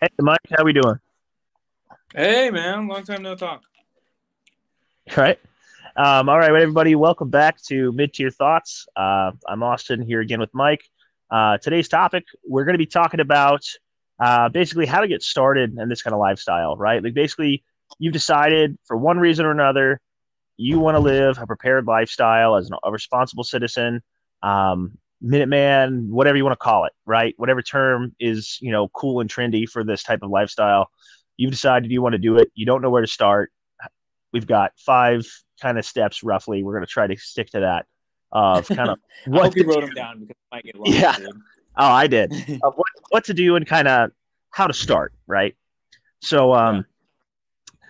Hey, Mike, how we doing? Hey man, long time no talk. All right. All right, everybody. Welcome back to Mid-Tier Thoughts. I'm Austin here again with Mike. Today's topic, we're going to be talking about basically how to get started in this kind of lifestyle, right? Like basically, you've decided for one reason or another, you want to live a prepared lifestyle as a responsible citizen, Minuteman, whatever you want to call it, right? Whatever term is, cool and trendy for this type of lifestyle. You've decided you want to do it. You don't know where to start. We've got five kind of steps roughly. We're going to try to stick to that of kind of I what hope you to wrote them do. down because I might get Yeah. lost, dude. Oh, I did. Of what to do and kind of how to start, right? So, Yeah.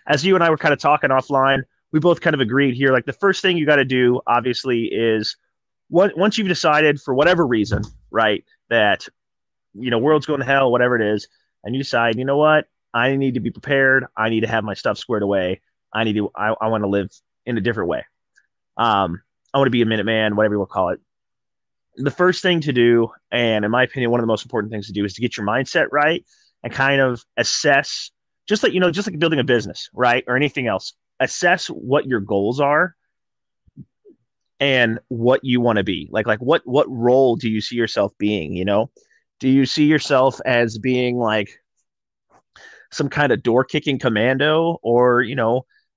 as you and I were kind of talking offline, we both kind of agreed here. Like the first thing you got to do, obviously, is once you've decided for whatever reason, right, that world's going to hell, whatever it is, and you decide, you know what, I need to be prepared. I need to have my stuff squared away. I want to live in a different way. I want to be a Minuteman, whatever you will call it. The first thing to do, and in my opinion, one of the most important things to do is to get your mindset right and kind of assess, just like building a business, right, or anything else. Assess what your goals are and what you want to be. Like what role do you see yourself being? Do you see yourself as being like some kind of door kicking commando, or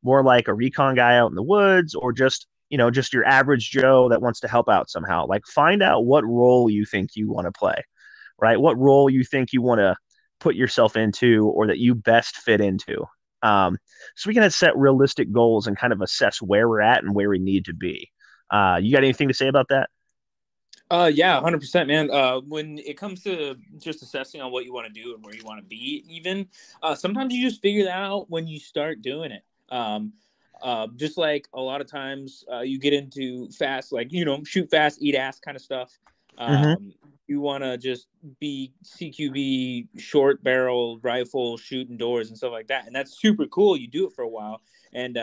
more like a recon guy out in the woods, or just your average Joe that wants to help out somehow? Like find out what role you think you want to play, right? What role you think you want to put yourself into, or that you best fit into. So we can set realistic goals and kind of assess where we're at and where we need to be. You got anything to say about that? Yeah, 100%, man. When it comes to just assessing on what you want to do and where you want to be, even sometimes you just figure that out when you start doing it. Just like a lot of times you get into fast, like shoot fast, eat ass kind of stuff. Mm-hmm. You want to just be CQB, short barrel rifle, shooting doors and stuff like that, and that's super cool. You do it for a while, and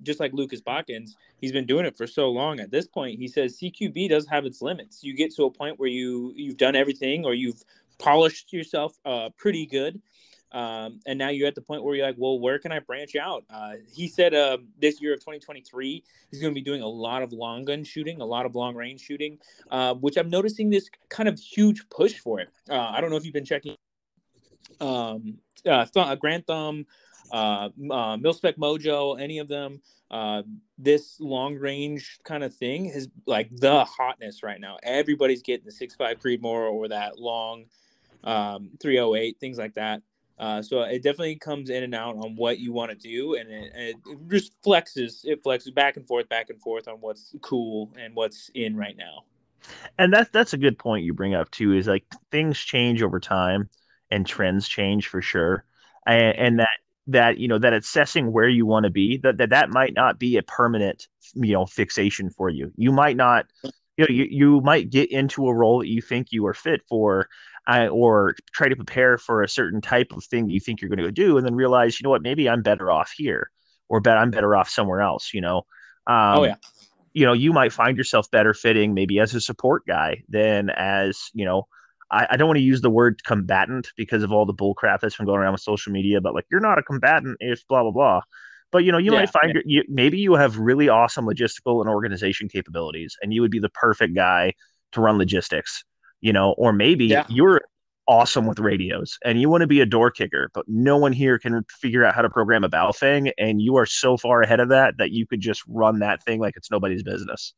just like Lucas Botkins, he's been doing it for so long. At this point, he says CQB does have its limits. You get to a point where you've done everything, or you've polished yourself pretty good, and now you're at the point where you're like, well, where can I branch out? He said this year of 2023, he's going to be doing a lot of long gun shooting, a lot of long range shooting, which I'm noticing this kind of huge push for it. I don't know if you've been checking Grand Thumb, Milspec Mojo, any of them. This long range kind of thing is like the hotness right now. Everybody's getting the 6.5 Creedmoor or that long 308, things like that. So it definitely comes in and out on what you want to do, and it just flexes. It flexes back and forth on what's cool and what's in right now. And that's a good point you bring up too. Is like things change over time, and trends change for sure, and that assessing where you want to be, that might not be a permanent fixation for you. You might not, you might get into a role that you think you are fit for, or try to prepare for a certain type of thing that you think you're going to do, and then realize, what, maybe I'm better off here, or I'm better off somewhere else. Oh Um, yeah, you might find yourself better fitting maybe as a support guy than as, I don't want to use the word combatant because of all the bull crap that's been going around with social media, but like, you're not a combatant if blah, blah, blah. But, you might yeah, find yeah, maybe you have really awesome logistical and organization capabilities, and you would be the perfect guy to run logistics, or maybe yeah. you're awesome with radios and you want to be a door kicker, but no one here can figure out how to program a bow thing. And you are so far ahead of that you could just run that thing like it's nobody's business,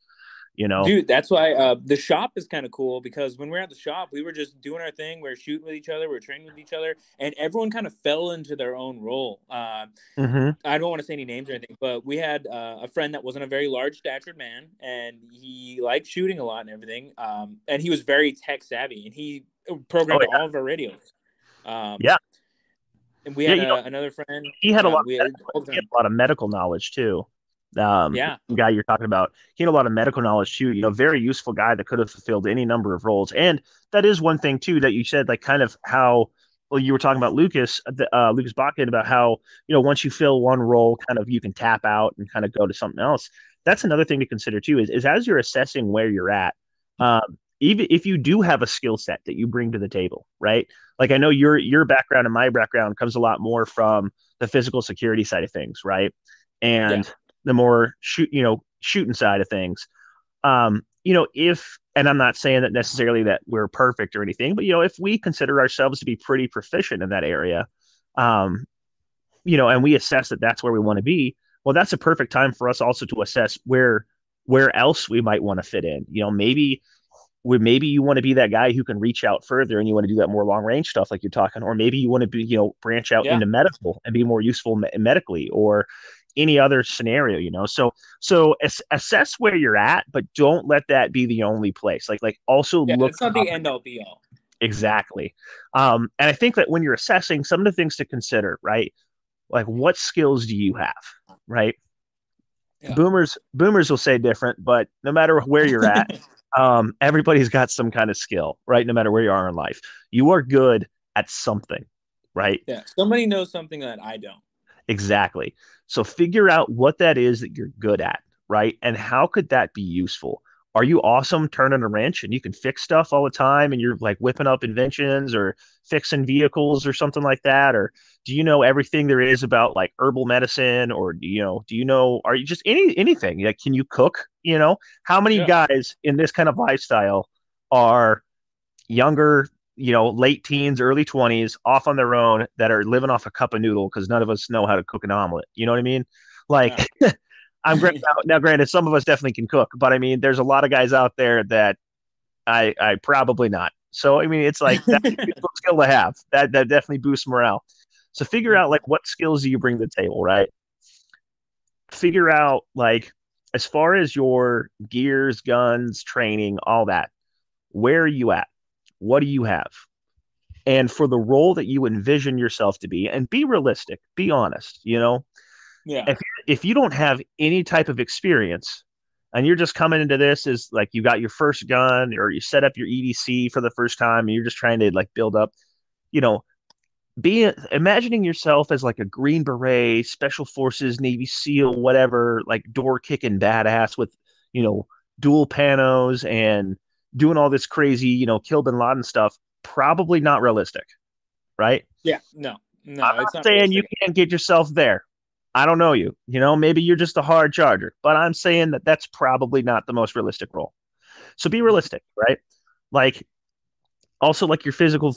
you know? Dude, that's why the shop is kind of cool, because when we are at the shop, we were just doing our thing. We are shooting with each other, we are training with each other, and everyone kind of fell into their own role. Mm-hmm. I don't want to say any names or anything, but we had a friend that wasn't a very large statured man, and he liked shooting a lot and everything. And he was very tech savvy, and he Oh programmed yeah. all of our radios. Um, Yeah. and we Yeah. had another friend. He had a Yeah, lot we all the he had time. a lot of medical knowledge too. Yeah, The guy you're talking about, he had a lot of medical knowledge too. Very useful guy that could have fulfilled any number of roles. And that is one thing too that you said, like kind of how, well, you were talking about Lucas Bakken, about how, once you fill one role, kind of you can tap out and kind of go to something else. That's another thing to consider too. Is as you're assessing where you're at, even if you do have a skill set that you bring to the table, right? Like I know your background and my background comes a lot more from the physical security side of things, right? Yeah. And the more shooting side of things. If, and I'm not saying that necessarily that we're perfect or anything, but if we consider ourselves to be pretty proficient in that area, um, and we assess that that's where we want to be, well, that's a perfect time for us also to assess where else we might want to fit in. Maybe you want to be that guy who can reach out further and you want to do that more long range stuff like you're talking, or maybe you want to be, branch out Yeah. into medical and be more useful medically, or any other scenario, so assess where you're at, but don't let that be the only place. Like also Yeah. look It's not up. the end all be all. Exactly. And I think that when you're assessing, some of the things to consider, right? Like what skills do you have, right? Yeah. Boomers will say different, but no matter where you're at, everybody's got some kind of skill, right? No matter where you are in life, you are good at something, right? Yeah. Somebody knows something that I don't. Exactly. So figure out what that is that you're good at, right? And how could that be useful? Are you awesome turning a wrench and you can fix stuff all the time and you're like whipping up inventions or fixing vehicles or something like that? Or do you know everything there is about like herbal medicine? Or are you just anything? Like, can you cook? How many Yeah. guys in this kind of lifestyle are younger, late teens, early 20s, off on their own, that are living off a cup of noodle because none of us know how to cook an omelet. You know what I mean? Like, Yeah. I'm great now. Granted, some of us definitely can cook, but I mean, there's a lot of guys out there that I probably not. So I mean, it's like that's a good skill to have. That definitely boosts morale. So figure out like what skills do you bring to the table, right? Figure out like as far as your gears, guns, training, all that. Where are you at? What do you have? And for the role that you envision yourself to be, and be realistic, be honest, Yeah. if you don't have any type of experience and you're just coming into this as like you got your first gun or you set up your EDC for the first time and you're just trying to like build up, you know, be imagining yourself as like a Green Beret, Special Forces, Navy SEAL, whatever, like door kicking badass with, you know, dual panos and doing all this crazy, kill bin Laden stuff. Probably not realistic, right? Yeah. No. I'm No, it's not not saying you realistic. can't get yourself there. I don't know you. Maybe you're just a hard charger, but I'm saying that that's probably not the most realistic role. So be realistic, right? Like also like your physical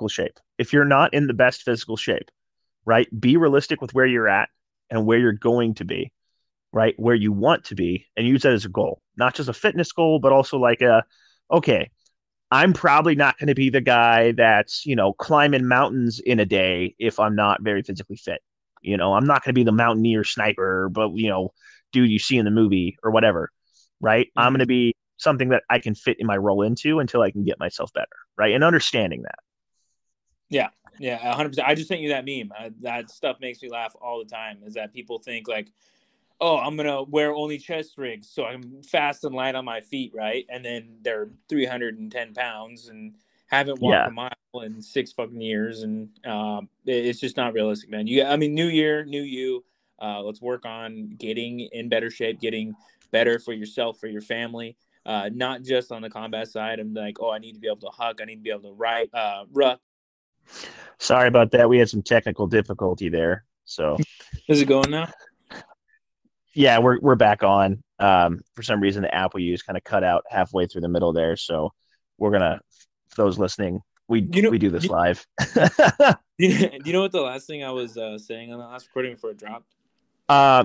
shape. If you're not in the best physical shape, right? Be realistic with where you're at and where you're going to be, right? Where you want to be and use that as a goal, not just a fitness goal, but also like okay, I'm probably not going to be the guy that's, climbing mountains in a day if I'm not very physically fit. I'm not going to be the mountaineer sniper, but, dude you see in the movie or whatever, right? I'm going Mhm. to be something that I can fit in my role into until I can get myself better, right? And understanding that. Yeah. Yeah. 100%. I just sent you that meme. That stuff makes me laugh all the time. Is that people think like, oh, I'm gonna wear only chest rigs so I'm fast and light on my feet, right? And then they're 310 pounds and haven't walked Yeah, a mile in 6 fucking years, and it's just not realistic, man. I mean, new year, new you. Let's work on getting in better shape, getting better for yourself, for your family. Not just on the combat side. I'm like, oh, I need to be able to huck. I need to be able to ride, ruck. sorry about that. We had some technical difficulty there. So Is it going now? yeah, we're back on. For some reason, the app we use kind of cut out halfway through the middle there. So we're gonna, for those listening, we You know, we do this live. do you know what the last thing I was saying on the last recording before it dropped?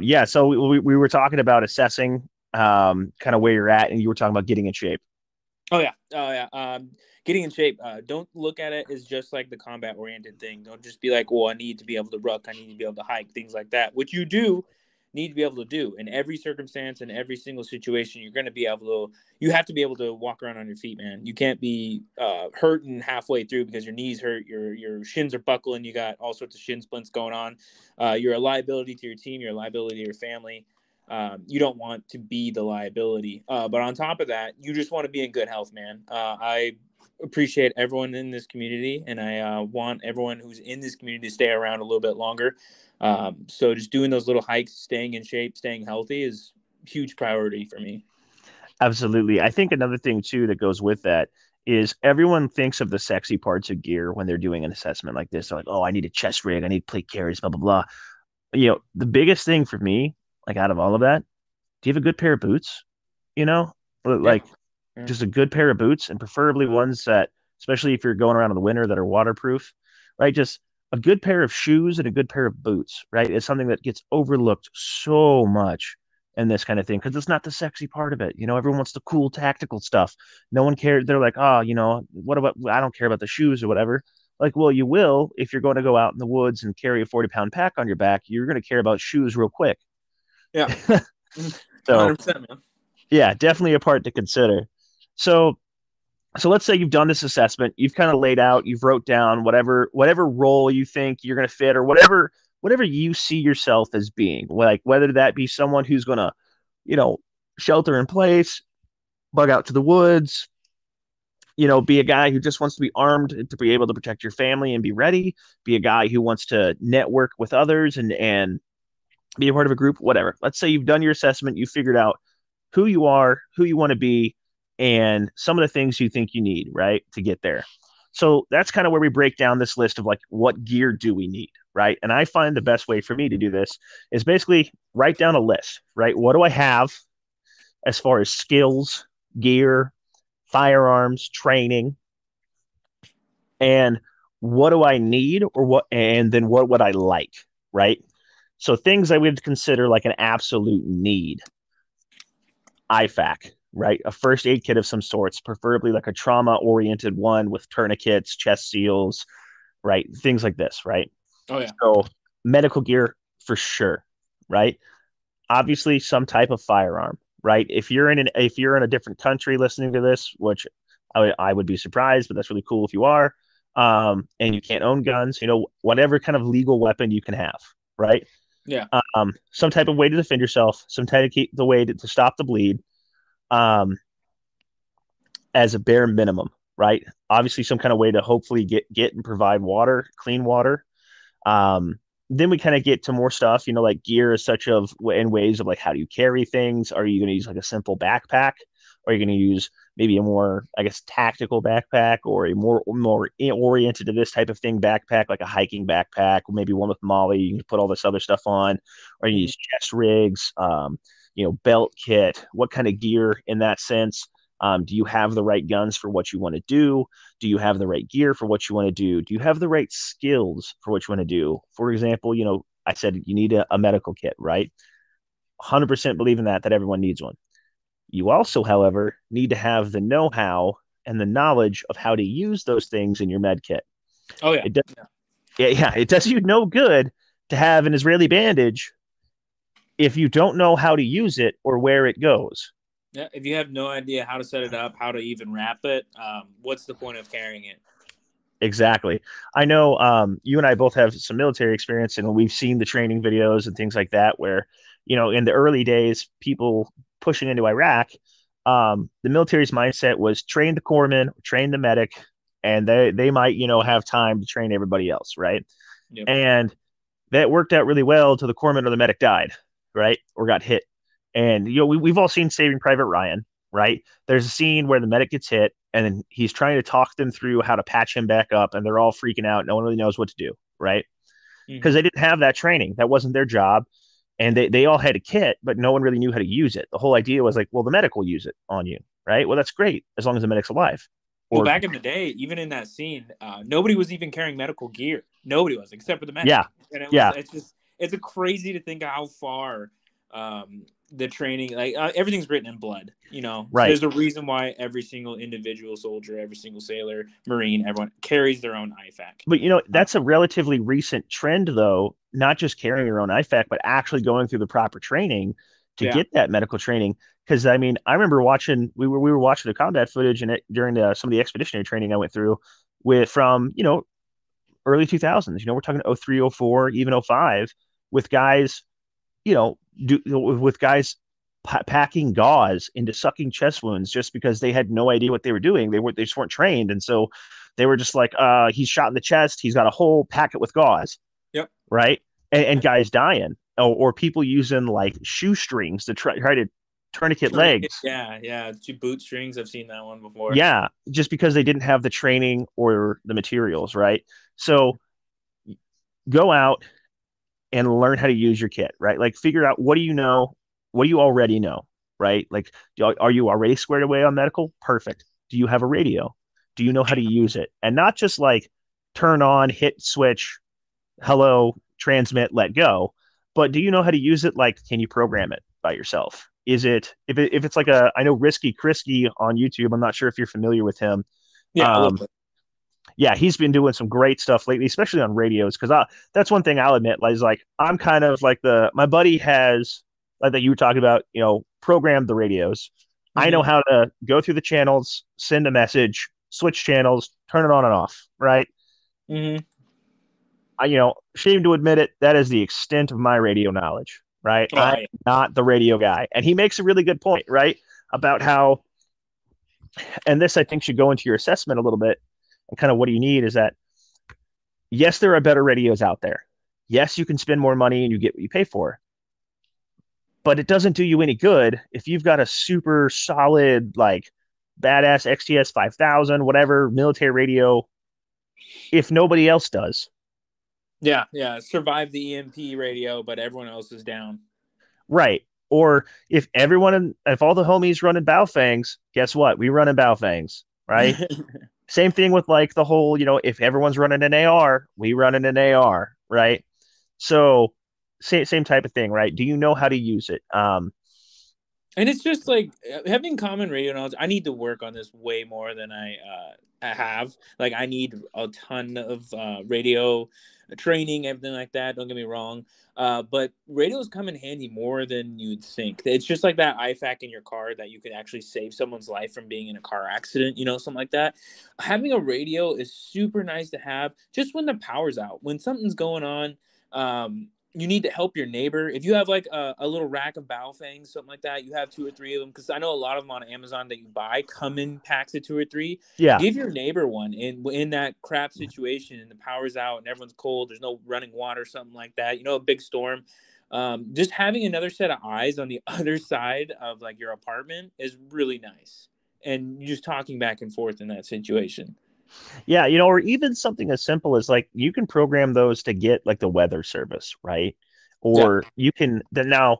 Yeah. So we were talking about assessing, kind of where you're at, and you were talking about getting in shape. Oh yeah, oh yeah. Getting in shape. Don't look at it as just like the combat oriented thing. Don't just be like, well, I need to be able to ruck. I need to be able to hike. Things like that, which you do need to be able to do in every circumstance, in every single situation. You're going to be able to. You have to be able to walk around on your feet, man. You can't be hurting halfway through because your knees hurt, your shins are buckling. You got all sorts of shin splints going on. You're a liability to your team. You're a liability to your family. You don't want to be the liability. But on top of that, you just want to be in good health, man. I appreciate everyone in this community, and I want everyone who's in this community to stay around a little bit longer. So just doing those little hikes, staying in shape, staying healthy is a huge priority for me. Absolutely. I think another thing too that goes with that is everyone thinks of the sexy parts of gear when they're doing an assessment like this. They're like, oh, I need a chest rig, I need plate carries, blah blah blah. The biggest thing for me, like out of all of that, do you have a good pair of boots? You know, Yeah. like just a good pair of boots, and preferably ones that, especially if you're going around in the winter, that are waterproof, right? Just a good pair of shoes and a good pair of boots, right? It's something that gets overlooked so much in this kind of thing because it's not the sexy part of it. Everyone wants the cool tactical stuff. No one cares. They're like, oh, what about, I don't care about the shoes or whatever. Like, well, you will if you're going to go out in the woods and carry a 40-pound pack on your back. You're going to care about shoes real quick. Yeah. So 100%, man. yeah, definitely a part to consider. So let's say you've done this assessment, you've kind of laid out, you've wrote down whatever role you think you're going to fit, or whatever you see yourself as being, like whether that be someone who's going to, shelter in place, bug out to the woods, be a guy who just wants to be armed to be able to protect your family and be ready, be a guy who wants to network with others and be a part of a group, whatever. Let's say you've done your assessment, you figured out who you are, who you want to be, and some of the things you think you need, right, to get there. So that's kind of where we break down this list of like, what gear do we need, right? And I find the best way for me to do this is basically write down a list, right? What do I have as far as skills, gear, firearms, training, and what do I need, and then what would I like, right? So things I would consider like an absolute need. IFAK, right? A first aid kit of some sorts, preferably like a trauma-oriented one with tourniquets, chest seals, right? Things like this, right? Oh, yeah. So medical gear for sure, right? Obviously, some type of firearm, right? If you're in a different country listening to this, which I would be surprised, but that's really cool if you are, and you can't own guns, whatever kind of legal weapon you can have, right? Yeah. Some type of way to defend yourself, some type of the way to stop the bleed, as a bare minimum, right? Obviously, some kind of way to hopefully get and provide water, clean water. Then we kind of get to more stuff, like gear as such of in ways of like, how do you carry things? Are you going to use like a simple backpack? Or are you going to use maybe a more, I guess, tactical backpack, or a more oriented to this type of thing backpack, like a hiking backpack, or maybe one with Molly, you can put all this other stuff on, or you use chest rigs, belt kit, what kind of gear in that sense? Do you have the right guns for what you want to do? Do you have the right gear for what you want to do? Do you have the right skills for what you want to do? For example, I said you need a medical kit, right? 100% believe in that everyone needs one. You also, however, need to have the know-how and the knowledge of how to use those things in your med kit. Oh, yeah. It does you no good to have an Israeli bandage if you don't know how to use it or where it goes. Yeah, if you have no idea how to set it up, how to even wrap it, what's the point of carrying it? Exactly. I know you and I both have some military experience, and we've seen the training videos and things like that where, in the early days, people pushing into Iraq, the military's mindset was train the corpsman, train the medic, and they might, have time to train everybody else, right? Yep. And that worked out really well till the corpsman or the medic died, right? Or got hit. And we've all seen Saving Private Ryan, right? There's a scene where the medic gets hit, and then he's trying to talk them through how to patch him back up, and they're all freaking out. No one really knows what to do, right? Because they didn't have that training. That wasn't their job. And they all had a kit, but no one really knew how to use it. The whole idea was like, well, the medic will use it on you, right? Well, that's great as long as the medic's alive. Well, back in the day, even in that scene, nobody was even carrying medical gear. Nobody was, except for the medic. Yeah. And it's crazy to think of how far the training, like everything's written in blood, Right. So there's a reason why every single individual soldier, every single sailor, Marine, everyone carries their own IFAK. But that's a relatively recent trend, though, not just carrying your own IFAK, but actually going through the proper training to get that medical training. Because I remember watching, we were watching the combat footage and during some of the expeditionary training I went through from early 2000s. We're talking 03, 04, even 05, with guys, with guys packing gauze into sucking chest wounds just because they had no idea what they were doing. They just weren't trained, and so they were just like, he's shot in the chest, he's got a whole packet with gauze. Yep. Right. And guys dying, or people using like shoestrings to try to tourniquet Tourniquet, legs. yeah. Bootstrings. I've seen that one before. Yeah, just because they didn't have the training or the materials, right? So go out and learn how to use your kit, right? Like figure out what do you know, what do you already know, right? Like, are you already squared away on medical? Perfect. Do you have a radio? Do you know how to use it? And not just like turn on, hit switch, hello, transmit, let go, but do you know how to use it? Like, can you program it by yourself? Is it if it's like a I know Risky Krisky on YouTube? I'm not sure if you're familiar with him. Yeah, a little Um, bit. yeah, he's been doing some great stuff lately, especially on radios. Because that's one thing I'll admit. Like I'm kind of like my buddy has like that you were talking about. Programmed the radios. I know Hmm. how to go through the channels, send a message, switch channels, turn it on and off. Right. Hmm. Shame to admit it, that is the extent of my radio knowledge. Right. Oh, I'm I not the radio guy, and he makes a really good point. Right. About how, and this I think should go into your assessment a little bit, and kind of what do you need is that yes, there are better radios out there. Yes, you can spend more money and you get what you pay for, but it doesn't do you any good if you've got a super solid, like badass XTS 5000, whatever military radio, if nobody else does. yeah. Survived the EMP radio, but everyone else is down. Right. Or if all the homies running Baofangs, guess what? We run in Baofangs, right? Same thing with like the whole, if everyone's running an AR, we run in an AR, right? So same type of thing, right? Do you know how to use it? And it's just like having common radio knowledge. I need to work on this way more than I have. Like I need a ton of radio training, everything like that. Don't get me wrong. But radios come in handy more than you'd think. It's just like that IFAC in your car that you can actually save someone's life from being in a car accident, something like that. Having a radio is super nice to have just when the power's out, when something's going on. You need to help your neighbor. If you have like a little rack of Baofangs, something like that, you have two or three of them. Because I know a lot of them on Amazon that you buy come in packs of two or three. Yeah. Give your neighbor one in that crap situation and the power's out and everyone's cold. There's no running water, something like that. A big storm. Just having another set of eyes on the other side of like your apartment is really nice. And just talking back and forth in that situation. Yeah, or even something as simple as like you can program those to get like the weather service, right? Yeah. Or you can then now,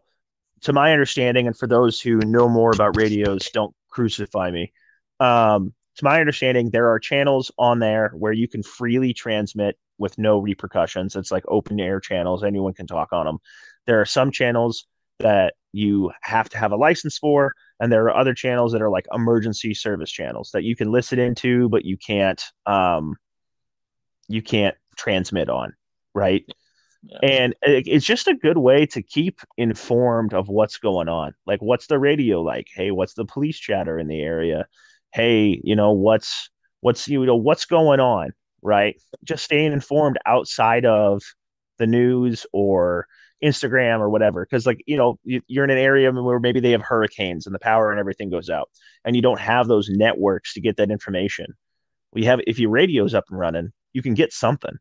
to my understanding, and for those who know more about radios, don't crucify me. To my understanding, there are channels on there where you can freely transmit with no repercussions. It's like open air channels, anyone can talk on them. There are some channels that you have to have a license for, and there are other channels that are like emergency service channels that you can listen into, but you can't transmit on, right? Yeah. And it's just a good way to keep informed of what's going on. Like, what's the radio like? Hey, what's the police chatter in the area? Hey, what's going on, right? Just staying informed outside of the news or Instagram or whatever. Because like, you're in an area where maybe they have hurricanes and the power and everything goes out, and you don't have those networks to get that information. We have if your radio's up and running, you can get something,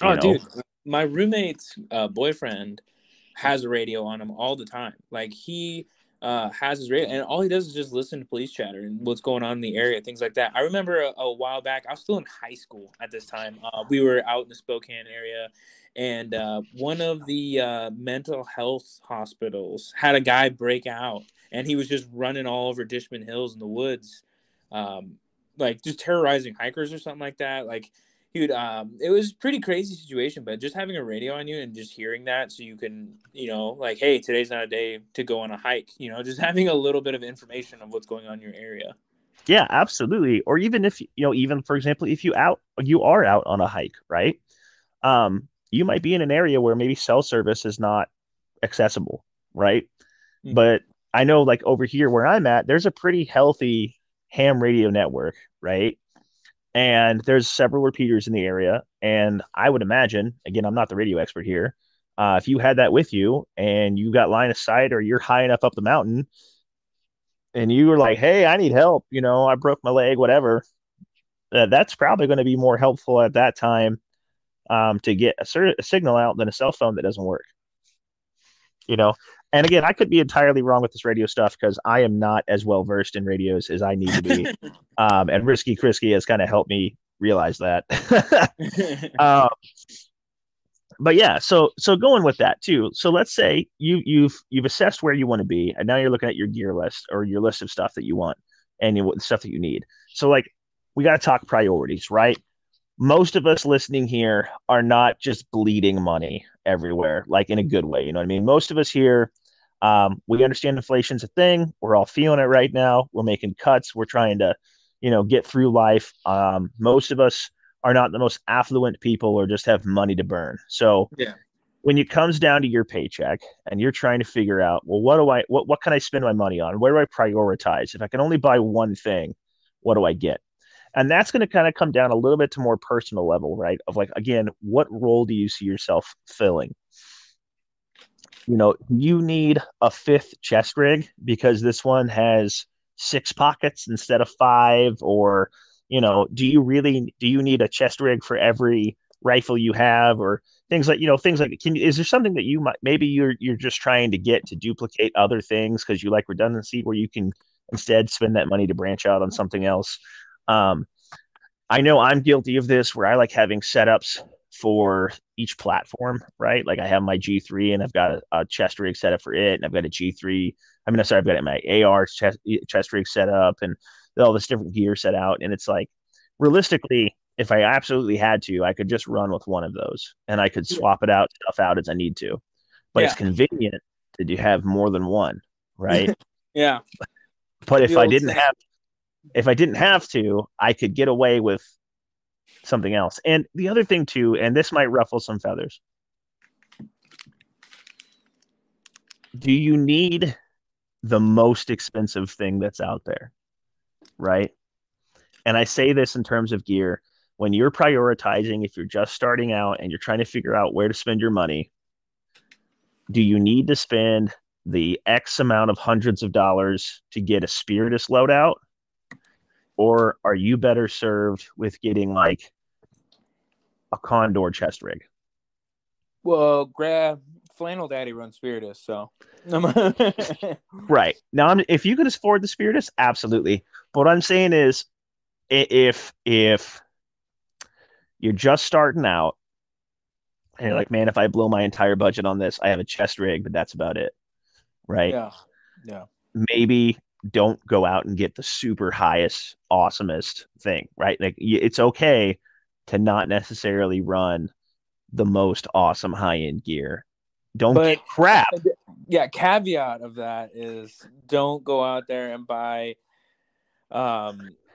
you Oh, know. dude, my roommate's boyfriend has a radio on him all the time. Like he has his radio, and all he does is just listen to police chatter and what's going on in the area, things like that. I remember a while back, I was still in high school at this time. We were out in the Spokane area, and one of the mental health hospitals had a guy break out, and he was just running all over Dishman Hills in the woods, um, like just terrorizing hikers or something like that. Like dude, it was a pretty crazy situation, but just having a radio on you and just hearing that so you can, like, hey, today's not a day to go on a hike, just having a little bit of information of what's going on in your area. Yeah, absolutely. Or even if, even for example, if you are out on a hike, right? You might be in an area where maybe cell service is not accessible, right? Mm-hmm. But I know like over here where I'm at, there's a pretty healthy ham radio network, right? And there's several repeaters in the area. And I would imagine, again, I'm not the radio expert here. If you had that with you and you got line of sight or you're high enough up the mountain and you were like, hey, I need help, I broke my leg, whatever, that's probably going to be more helpful at that time to get a signal out than a cell phone that doesn't work. you know. And again, I could be entirely wrong with this radio stuff because I am not as well versed in radios as I need to be. And Risky Krisky has kind of helped me realize that. uh, but yeah, so going with that too. So let's say you've assessed where you want to be, and now you're looking at your gear list or your list of stuff that you want and the stuff that you need. So like we got to talk priorities, right? Most of us listening here are not just bleeding money everywhere, like in a good way. You know what I mean? Most of us here, we understand inflation's a thing. We're all feeling it right now. We're making cuts. We're trying to, get through life. Most of us are not the most affluent people or just have money to burn. So Yeah. when it comes down to your paycheck and you're trying to figure out, well, what can I spend my money on? Where do I prioritize? If I can only buy one thing, what do I get? And that's going to kind of come down a little bit to more personal level, right? Of like, again, what role do you see yourself filling? You need a fifth chest rig because this one has 6 pockets instead of 5, or, do you need a chest rig for every rifle you have, or things like, is there something that maybe you're just trying to get to duplicate other things because you like redundancy where you can instead spend that money to branch out on something else? Um, I know I'm guilty of this where I like having setups for each platform, right? Like I have my G3 and I've got a chest rig set up for it, and I've got a G3. I've got my AR chest rig set up and all this different gear set out. And it's like, realistically, if I absolutely had to, I could just run with one of those and I could swap it out, stuff out as I need to. But it's convenient that you have more than one, right? Yeah. But if I didn't have to, I could get away with something else. And the other thing too, and this might ruffle some feathers. Do you need the most expensive thing that's out there? Right? And I say this in terms of gear. When you're prioritizing, if you're just starting out and you're trying to figure out where to spend your money, do you need to spend the X amount of hundreds of dollars to get a Spiritus loadout? Or are you better served with getting like a Condor chest rig? Well, Flannel Daddy runs Spiritus, so. Right. Now, if you could afford the Spiritus, absolutely. But what I'm saying is, if you're just starting out and you're like, man, if I blow my entire budget on this, I have a chest rig, but that's about it. Right. Yeah. Yeah. Maybe don't go out and get the super highest, awesomest thing. Right. Like it's okay to not necessarily run the most awesome high end gear. Don't get crap. Yeah. Caveat of that is don't go out there and buy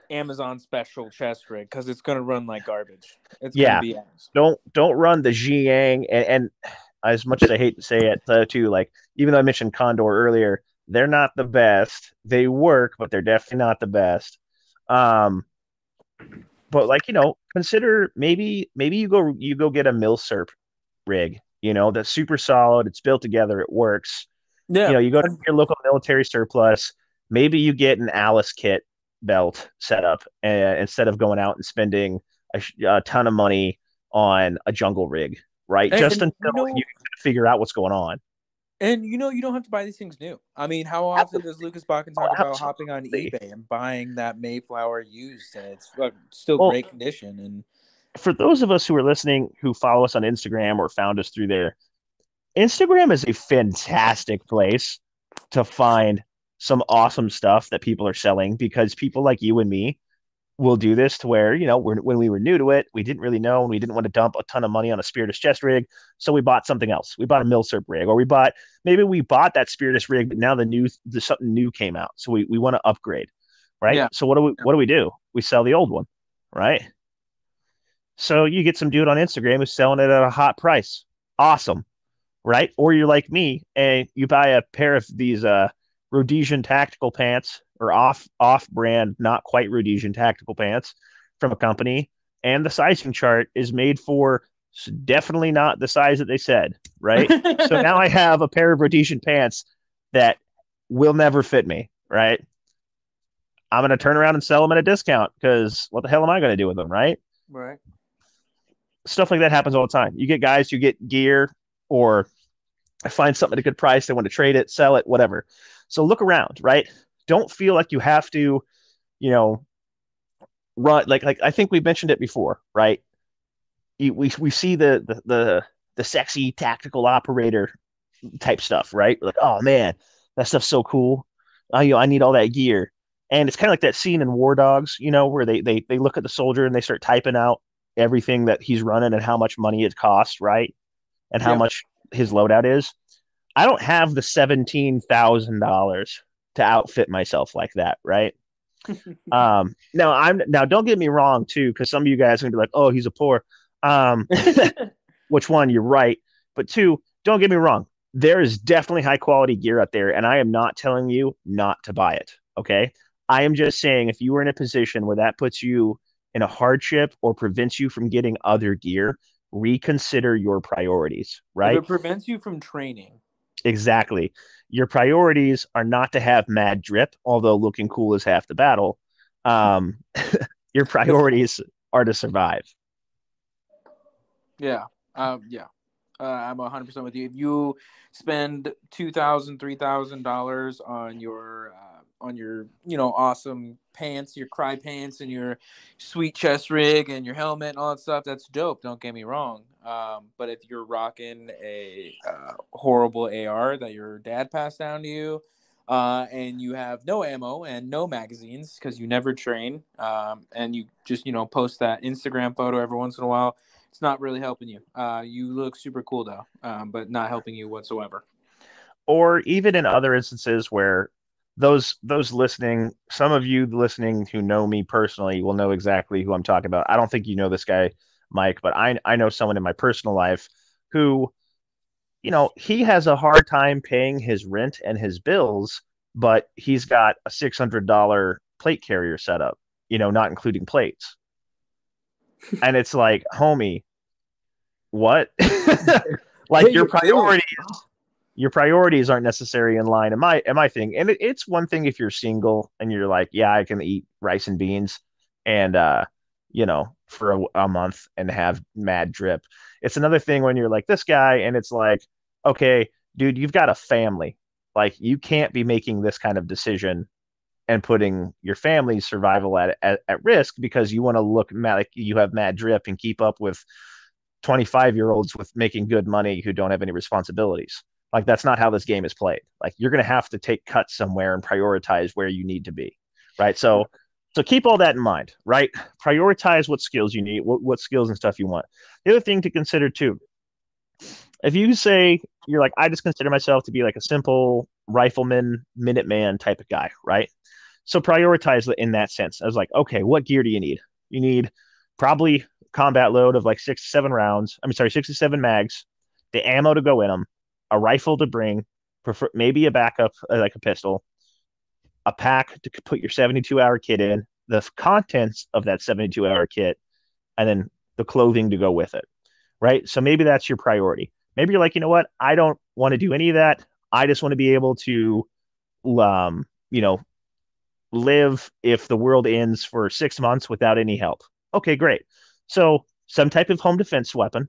Amazon special chest rig because it's going to run like garbage. It's going to be ass. Don't run the Ziyang, and as much as I hate to say it too, like even though I mentioned Condor earlier, they're not the best. They work, but they're definitely not the best. But like, consider maybe you go get a Milsurp rig, that's super solid. It's built together. It works. Yeah. You go to your local military surplus. Maybe you get an Alice kit belt set up instead of going out and spending a ton of money on a jungle rig, right? Just until you can figure out what's going on. And you don't have to buy these things new. I mean, how often does Lucas Bakken talk about hopping on eBay and buying that Mayflower used, and it's still great condition? And for those of us who are listening who follow us on Instagram or found us through there, Instagram is a fantastic place to find some awesome stuff that people are selling, because people like you and me will do this to where, when we were new to it, we didn't really know and we didn't want to dump a ton of money on a Spiritus chest rig. So we bought something else. We bought a Milsurp rig, or we bought that Spiritus rig, but now something new came out. So we want to upgrade. Right. Yeah. So what do we do? We sell the old one. Right. So you get some dude on Instagram who's selling it at a hot price. Awesome. Right. Or you're like me and you buy a pair of these Rhodesian tactical pants, or off brand, not quite Rhodesian tactical pants from a company, and the sizing chart is made for definitely not the size that they said, right? So now I have a pair of Rhodesian pants that will never fit me, right? I'm going to turn around and sell them at a discount because what the hell am I going to do with them, right? Right. Stuff like that happens all the time. You get guys who get gear or I find something at a good price. I want to trade it, sell it, whatever. So look around, right? Don't feel like you have to, you know, run like I think we mentioned it before, right? We see the sexy tactical operator type stuff, right? We're like, oh man, that stuff's so cool. I need all that gear. And it's kind of like that scene in War Dogs, where they look at the soldier and they start typing out everything that he's running and how much money it costs, right? And how Yep. much his loadout is. I don't have the $17,000 to outfit myself like that, right? Now don't get me wrong too, because some of you guys are gonna be like, oh, he's a poor. Um, which one? You're right, but two, don't get me wrong. There is definitely high quality gear out there, and I am not telling you not to buy it. Okay, I am just saying if you are in a position where that puts you in a hardship or prevents you from getting other gear, reconsider your priorities. If Right? it prevents you from training. Exactly. Your priorities are not to have mad drip, although looking cool is half the battle. Um, your priorities are to survive. Yeah. Yeah. I'm 100% with you. If you spend $2,000, $3,000 on your awesome pants, your cry pants, and your sweet chest rig and your helmet and all that stuff, that's dope. Don't get me wrong. But if you're rocking a horrible AR that your dad passed down to you, and you have no ammo and no magazines because you never train, and you just post that Instagram photo every once in a while, it's not really helping you. You look super cool though, but not helping you whatsoever. Or even in other instances where those listening, some of you listening who know me personally will know exactly who I'm talking about. I don't think you know this guy, Mike, but I know someone in my personal life who, he has a hard time paying his rent and his bills, but he's got a $600 plate carrier set up, not including plates. And it's like, homie, what? Like Pay your bills. your priorities aren't necessarily in line in my thing. And it's one thing if you're single and you're like, yeah, I can eat rice and beans and for a month and have mad drip. It's another thing when you're like this guy and it's like, okay, dude, you've got a family. Like you can't be making this kind of decision and putting your family's survival at risk because you want to look mad, like you have mad drip and keep up with 25-year-olds with making good money who don't have any responsibilities. Like that's not how this game is played. Like you're going to have to take cuts somewhere and prioritize where you need to be. Right. So keep all that in mind, right? Prioritize what skills you need, what skills and stuff you want. The other thing to consider too, if you say you're like, I just consider myself to be like a simple rifleman, Minuteman type of guy, right? So prioritize in that sense. I was like, okay, what gear do you need? You need probably combat load of like 6 to 7 rounds. I mean, sorry, 6 to 7 mags, the ammo to go in them, a rifle to bring, prefer maybe a backup like a pistol, a pack to put your 72-hour kit in, the contents of that 72-hour kit, and then the clothing to go with it. Right. So maybe that's your priority. Maybe you're like, you know what? I don't want to do any of that. I just want to be able to, um, you know, live if the world ends for 6 months without any help. Okay, great. So some type of home defense weapon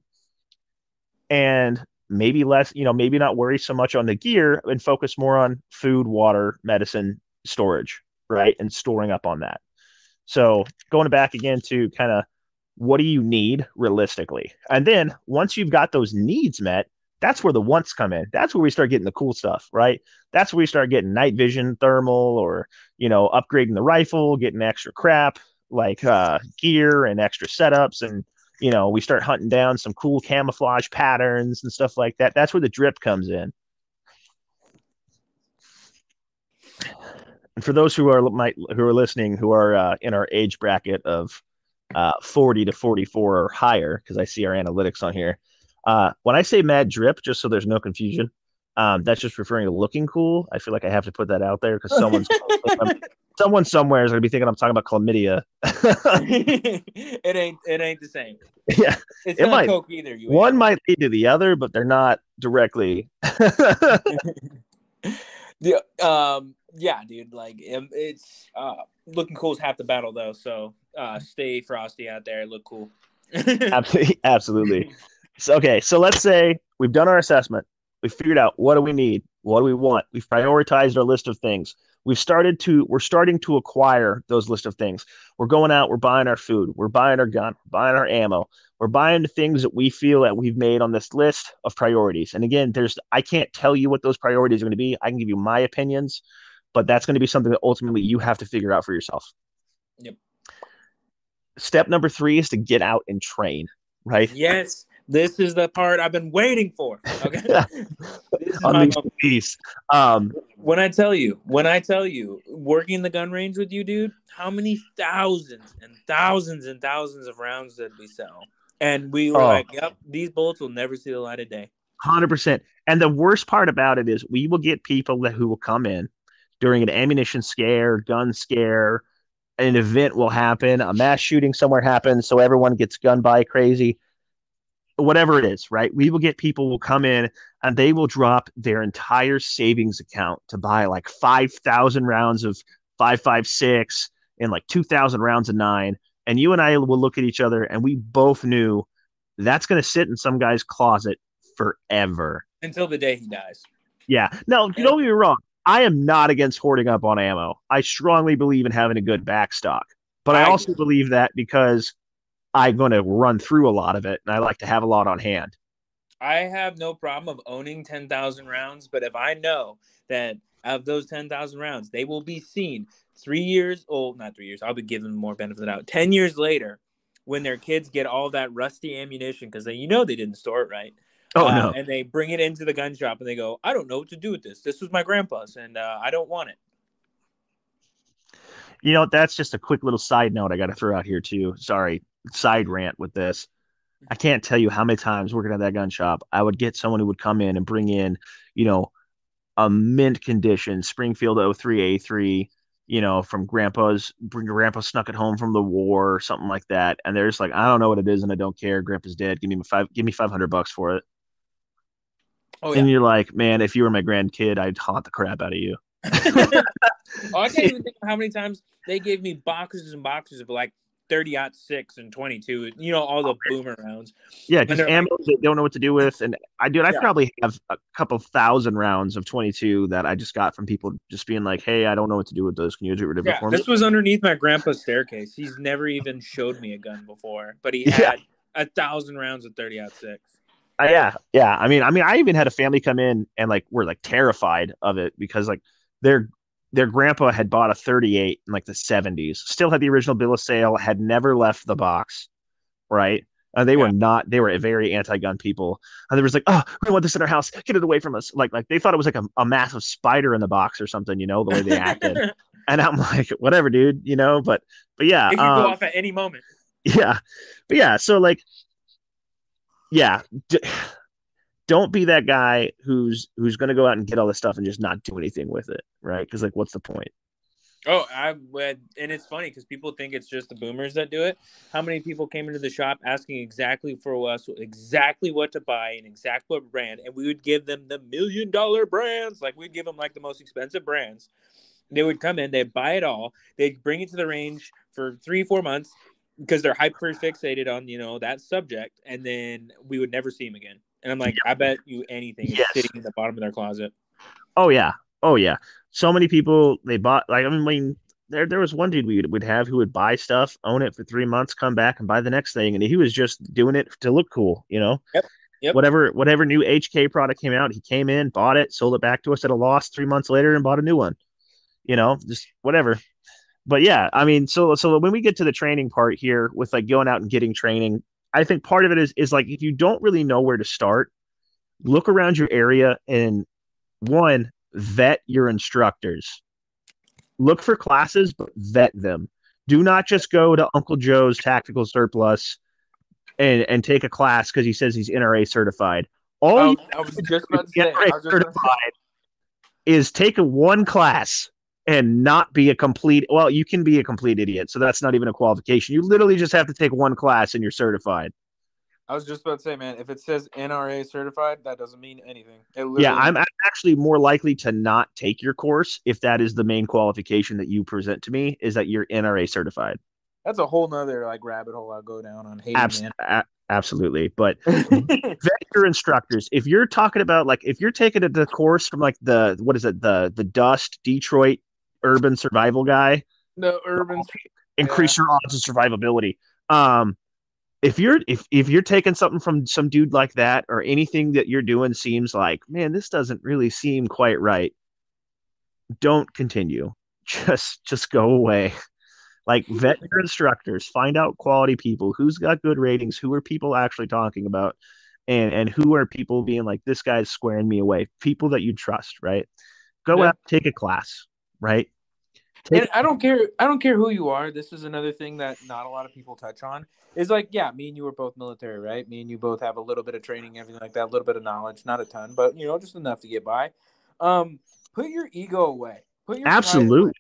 and maybe less, maybe not worry so much on the gear and focus more on food, water, medicine, storage, right? And storing up on that. So going back again to kind of what do you need realistically? And then once you've got those needs met, that's where the wants come in. That's where we start getting the cool stuff, right? That's where we start getting night vision, thermal, or upgrading the rifle, getting extra crap like gear and extra setups, and we start hunting down some cool camouflage patterns and stuff like that. That's where the drip comes in. And for those who are listening, who are in our age bracket of 40 to 44 or higher, because I see our analytics on here. When I say mad drip, just so there's no confusion, that's just referring to looking cool. I feel like I have to put that out there because someone somewhere is going to be thinking I'm talking about chlamydia. It ain't the same. Yeah, it's not might. Coke either. One might lead to the other, but they're not directly. Yeah, dude. Like it's looking cool is half the battle, though. So stay frosty out there. Look cool. Absolutely. So, okay, so let's say we've done our assessment. We figured out what do we need, what do we want. We've prioritized our list of things. We're starting to acquire those list of things. We're going out, we're buying our food, we're buying our gun, we're buying our ammo, we're buying the things that we feel that we've made on this list of priorities. And again, I can't tell you what those priorities are going to be. I can give you my opinions, but that's going to be something that ultimately you have to figure out for yourself. Yep. Step number 3 is to get out and train, right? Yes. This is the part I've been waiting for. Okay. This is on these movies. When I tell you, working the gun range with you, dude, how many thousands and thousands and thousands of rounds did we sell? And we were like, yep, these bullets will never see the light of day. 100%. And the worst part about it is we will get people who will come in during an ammunition scare, gun scare, an event will happen, a mass shooting somewhere happens, so everyone gets gun by crazy. Whatever it is, right? We will get people will come in and they will drop their entire savings account to buy like 5,000 rounds of 5.56 and like 2,000 rounds of 9. And you and I will look at each other and we both knew that's going to sit in some guy's closet forever. Until the day he dies. Yeah. No, don't get me wrong. I am not against hoarding up on ammo. I strongly believe in having a good backstock. But I also believe that because I'm going to run through a lot of it, and I like to have a lot on hand. I have no problem of owning 10,000 rounds, but if I know that out of those 10,000 rounds, they will be seen 3 years, not 3 years, I'll be giving them more benefit of the doubt. 10 years later, when their kids get all that rusty ammunition, because they didn't store it right. No. And they bring it into the gun shop and they go, I don't know what to do with this. This was my grandpa's, and I don't want it. You know, that's just a quick little side note I got to throw out here too. Sorry, side rant with this. I can't tell you how many times working at that gun shop, I would get someone who would come in and bring in, a mint condition Springfield 03A3, from grandpa snuck it home from the war or something like that. And they're just like, I don't know what it is and I don't care. Grandpa's dead. Give me $500 for it. Oh, yeah. And you're like, man, if you were my grandkid, I'd haunt the crap out of you. I can't even think of how many times they gave me boxes and boxes of like 30-06 and 22, all the boomer rounds. Yeah, just ammo they don't know what to do with. And I probably have a couple thousand rounds of 22 that I just got from people just being like, hey, I don't know what to do with those. Can you get rid of it for me? This was underneath my grandpa's staircase. He's never even showed me a gun before, but he had 1,000 rounds of 30-06. Yeah. I mean, I even had a family come in and like were like terrified of it because like their grandpa had bought a 38 in like the 70s, still had the original bill of sale, had never left the box, right? They were very anti-gun people. And there was like, oh, we want this in our house. Get it away from us. Like they thought it was like a massive spider in the box or something, the way they acted. And I'm like, whatever, dude, but yeah. It could go off at any moment. Yeah. But yeah, so like, yeah, don't be that guy who's going to go out and get all this stuff and just not do anything with it, right? Because like, what's the point? Oh, and it's funny because people think it's just the boomers that do it. How many people came into the shop asking exactly for us, exactly what to buy and exactly what brand, and we would give them the $1 million brands. Like we'd give them like the most expensive brands. They would come in, they'd buy it all, they'd bring it to the range for 3-4 months because they're hyper fixated on that subject, and then we would never see them again. And I'm like, I bet you anything is sitting in the bottom of their closet. Oh yeah. So many people they bought like I mean there was one dude we would have who would buy stuff, own it for 3 months, come back and buy the next thing, and he was just doing it to look cool, Yep. Whatever new HK product came out, he came in, bought it, sold it back to us at a loss 3 months later, and bought a new one. Just whatever. But yeah, I mean, so when we get to the training part here with like going out and getting training, I think part of it is like if you don't really know where to start, look around your area and vet your instructors. Look for classes, but vet them. Do not just go to Uncle Joe's Tactical Surplus and take a class because he says he's NRA certified. I was just about to say, certified is take one class and not be a complete. Well, you can be a complete idiot, so that's not even a qualification. You literally just have to take one class and you're certified. I was just about to say, man, if it says NRA certified, that doesn't mean anything. Yeah, I'm actually more likely to not take your course if that is the main qualification that you present to me, is that you're NRA certified. That's a whole nother like rabbit hole I'll go down on hating, man. Absolutely. But vet your instructors. If you're talking about like if you're taking the course from like the what is it, the Dust Detroit urban survival guy, The urban, yeah, increase your odds of survivability. Um, if you're taking something from some dude like that, or anything that you're doing seems like, man, this doesn't really seem quite right, don't continue. Just go away. Like, vet your instructors, find out quality people, who's got good ratings, who are people actually talking about, and who are people being like, this guy's squaring me away. People that you trust, right? Go yeah. out, take a class, right? Take And I don't care. I don't care who you are. This is another thing that not a lot of people touch on. Is like, yeah, me and you were both military, right? Me and you both have a little bit of training, everything like that, a little bit of knowledge, not a ton, but just enough to get by. Put your ego away, put your pride away, absolute.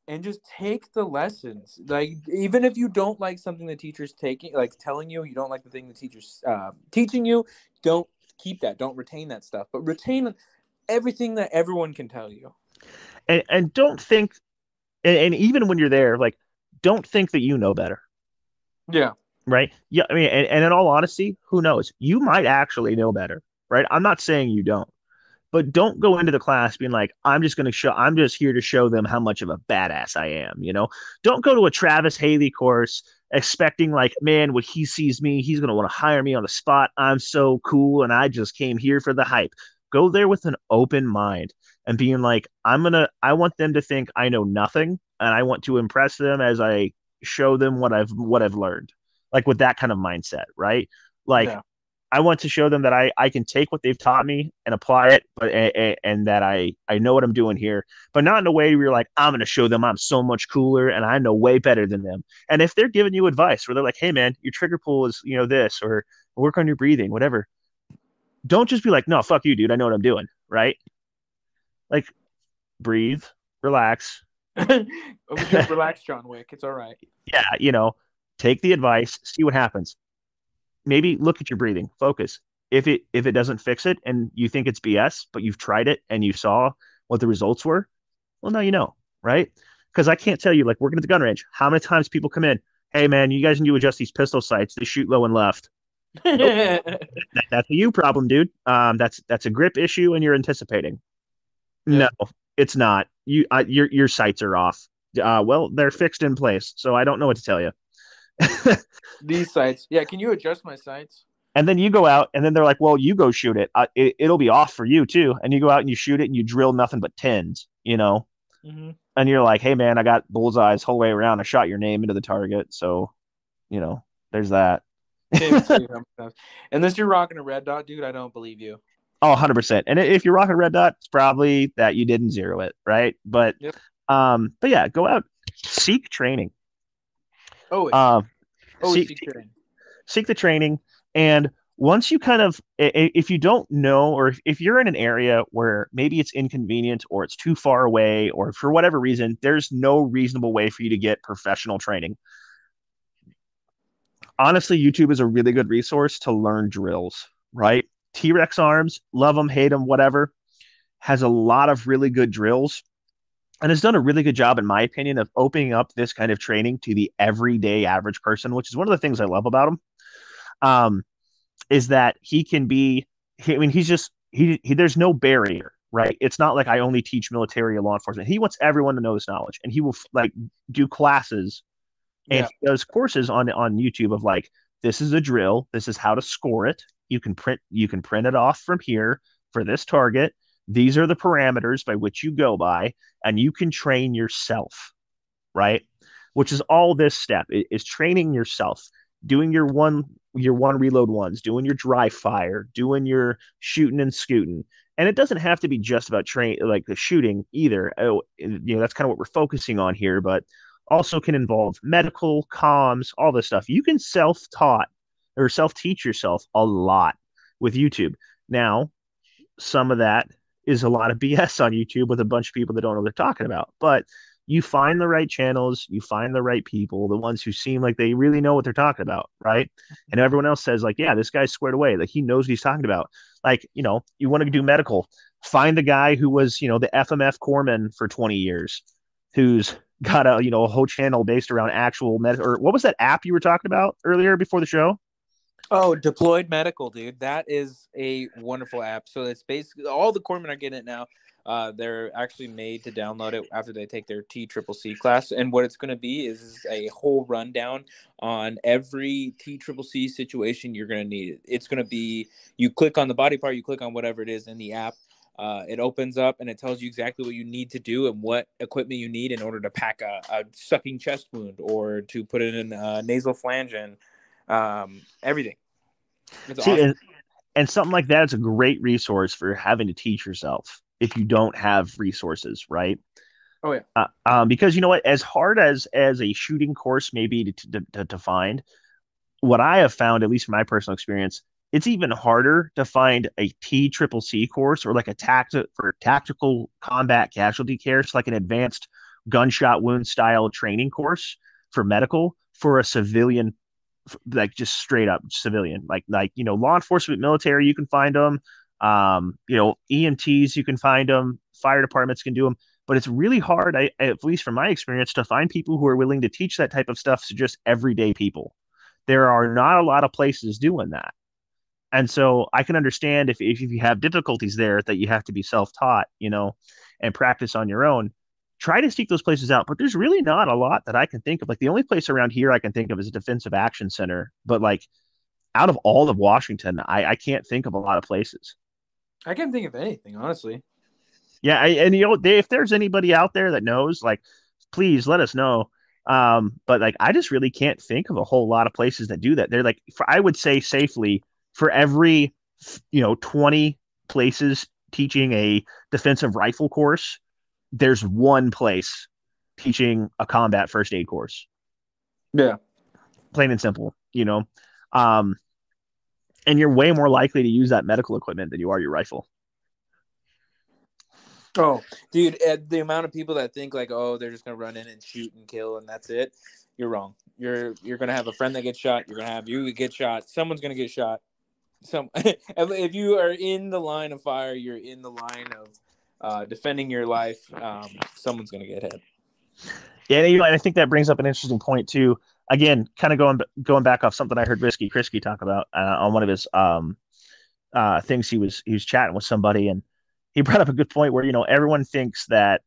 and just take the lessons. Like, even if you don't like something the teacher's taking, like telling you, you don't like the thing the teacher's teaching you, don't keep that. Don't retain that stuff, but retain everything that everyone can tell you. And don't think, and even when you're there, like, don't think that you know better, Yeah. right? Yeah, I mean, and in all honesty, who knows? You might actually know better, right? I'm not saying you don't, but don't go into the class being like, I'm just here to show them how much of a badass I am. Don't go to a Travis Haley course expecting like, man, when he sees me, he's going to want to hire me on the spot. I'm so cool. And I just came here for the hype. Go there with an open mind and being like, I want them to think I know nothing, and I want to impress them as I show them what I've learned, like with that kind of mindset, right? Like, Yeah. I want to show them that I can take what they've taught me and apply it, but and that I know what I'm doing here, but not in a way where you're like, I'm going to show them I'm so much cooler and I know way better than them. And if they're giving you advice where they're like, hey man, your trigger pull is this, or work on your breathing, whatever, don't just be like, no, fuck you, dude, I know what I'm doing, right? Like, breathe, relax. Just relax, John Wick. It's all right. Yeah, take the advice, see what happens. Maybe look at your breathing, focus. If it doesn't fix it and you think it's BS, but you've tried it and you saw what the results were, well, now you know, right? Because I can't tell you, like, working at the gun range, how many times people come in, hey man, you guys need to adjust these pistol sights. They shoot low and left. Nope, that's a you problem, dude. That's a grip issue, and you're anticipating. Yeah. No, it's not. Your sights are off. Well, they're fixed in place, so I don't know what to tell you. These sites. Yeah, can you adjust my sights? And then you go out, and then they're like, well, you go shoot it. It'll be off for you too. And you go out and you shoot it, and you drill nothing but tens. Mm-hmm. And you're like, hey man, I got bullseyes whole way around. I shot your name into the target, so there's that. Unless you're rocking a red dot, dude, I don't believe you. Oh, 100%. And if you're rocking a red dot, it's probably that you didn't zero it, right? But Yep. but yeah, go out, seek training. Always. Seek seek training. seek the training. And once you kind of, if you don't know, or if you're in an area where maybe it's inconvenient or it's too far away, or for whatever reason, there's no reasonable way for you to get professional training. Honestly, YouTube is a really good resource to learn drills, right? T-Rex arms, love them, hate them, whatever, has a lot of really good drills and has done a really good job, in my opinion, of opening up this kind of training to the everyday average person, which is one of the things I love about him. Is that he can be, I mean, he's just, there's no barrier, right? It's not like I only teach military or law enforcement. He wants everyone to know this knowledge, and he will like do classes, and Yeah. he does courses on YouTube of like, this is a drill, this is how to score it. You can print it off from here for this target. These are the parameters by which you go by, and you can train yourself, right? Which is all this step is training yourself, doing your one reload ones, doing your dry fire, doing your shooting and scooting. And it doesn't have to be just about like the shooting either. That's kind of what we're focusing on here, but also can involve medical, comms, all this stuff. You can self-taught or self-teach yourself a lot with YouTube. Now, some of that is a lot of BS on YouTube with a bunch of people that don't know what they're talking about. But you find the right channels, you find the right people, the ones who seem like they really know what they're talking about, right? And everyone else says, like, yeah, this guy's squared away. Like, he knows what he's talking about. Like, you want to do medical, find the guy who was, the FMF corpsman for 20 years, who's got a whole channel based around actual med. Or what was that app you were talking about earlier before the show? Oh, Deployed Medical, dude. That is a wonderful app. So it's basically all the corpsmen are getting it now. They're actually made to download it after they take their TCCC class. And what it's going to be is a whole rundown on every TCCC situation you're going to need. It's going to be, you click on the body part, you click on whatever it is in the app. It opens up and it tells you exactly what you need to do and what equipment you need in order to pack a sucking chest wound or to put it in a nasal flange in. Everything. It's See, awesome. and something like that is a great resource for having to teach yourself if you don't have resources, right? Oh yeah. Because you know what, as hard as a shooting course may be to find, what I have found, at least from my personal experience, it's even harder to find a TCCC course or like a tactical combat casualty care, so like an advanced gunshot wound style training course for medical for a civilian, like just straight up civilian, like law enforcement, military, you can find them. EMTs, you can find them. Fire departments can do them, but it's really hard, at least from my experience, to find people who are willing to teach that type of stuff to just everyday people. There are not a lot of places doing that. And so I can understand if you have difficulties there that you have to be self-taught, and practice on your own. Try to seek those places out. But there's really not a lot that I can think of. Like the only place around here I can think of is a defensive action center. But like out of all of Washington, I can't think of a lot of places. I can't think of anything, honestly. Yeah, and if there's anybody out there that knows, like, please let us know. But like, I just really can't think of a whole lot of places that do that. They're like, I would say safely, for every 20 places teaching a defensive rifle course, there's one place teaching a combat first aid course. Yeah. Plain and simple. Um, and you're way more likely to use that medical equipment than you are your rifle. Oh, dude, the amount of people that think like, oh, they're just gonna run in and shoot and kill and that's it. You're wrong. You're gonna have a friend that gets shot. You're gonna have you get shot. Someone's gonna get shot. If you are in the line of fire, you're in the line of defending your life. Someone's gonna get hit. Yeah, and I think that brings up an interesting point too. Again, kind of going back off something I heard Risky Krisky talk about on one of his things. He was chatting with somebody, and he brought up a good point where everyone thinks that